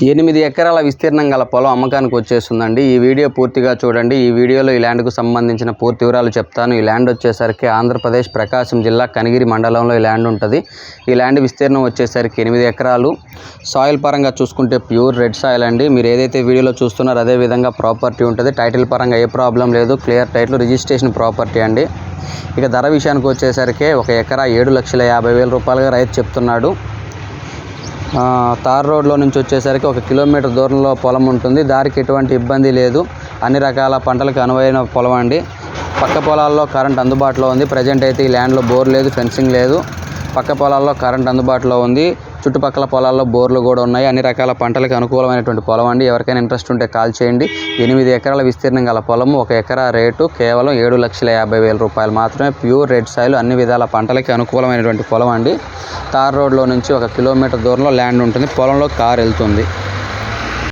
8 ఎకరాల విస్తీర్ణం గల పొలం అమ్మకానికి వచ్చేస్తుందండి. ఈ వీడియో పూర్తిగా చూడండి. ఈ వీడియోలో ఈ ల్యాండ్కు సంబంధించిన పూర్తి వివరాలు చెప్తాను. ఈ ల్యాండ్ వచ్చేసరికి ఆంధ్రప్రదేశ్ ప్రకాశం జిల్లా కనిగిరి మండలంలో ఈ ల్యాండ్ ఉంటుంది. ఈ ల్యాండ్ విస్తీర్ణం వచ్చేసరికి 8 ఎకరాలు. సాయిల్ పరంగా చూసుకుంటే ప్యూర్ రెడ్ సాయిల్ అండి. మీరు ఏదైతే వీడియోలో చూస్తున్నారో అదే విధంగా ప్రాపర్టీ ఉంటుంది. టైటిల్ పరంగా ఏ ప్రాబ్లం లేదు. క్లియర్ టైటిల్, రిజిస్ట్రేషన్ ప్రాపర్టీ అండి. ఇక ధర విషయానికి వచ్చేసరికి 1 ఎకరా 7,50,000 రూపాయలుగా రైతు చెప్తున్నాడు. తార్ రోడ్లో నుంచి వచ్చేసరికి 1 కిలోమీటర్ దూరంలో పొలం ఉంటుంది. దారికి ఎటువంటి ఇబ్బంది లేదు. అన్ని రకాల పంటలకు అనువైన పొలం అండి. పక్క పొలాల్లో కరెంట్ అందుబాటులో ఉంది. ప్రజెంట్ అయితే ఈ ల్యాండ్లో బోర్ లేదు, ఫెన్సింగ్ లేదు. పక్క పొలాల్లో కరెంట్ అందుబాటులో ఉంది. చుట్టుపక్కల పొలాల్లో బోర్లు కూడా ఉన్నాయి. అన్ని రకాల పంటలకు అనుకూలమైనటువంటి పొలం అండి. ఎవరికైనా ఇంట్రెస్ట్ ఉంటే కాల్ చేయండి. 8 ఎకరాల విస్తీర్ణం గల పొలము. 1 ఎకరా రేటు కేవలం 7,50,000 రూపాయలు మాత్రమే. ప్యూర్ రెడ్ సాయిల్, అన్ని విధాల పంటలకి అనుకూలమైనటువంటి పొలం అండి. తార్ రోడ్లో నుంచి 1 కిలోమీటర్ దూరంలో ల్యాండ్ ఉంటుంది. పొలంలో కార్ వెళ్తుంది.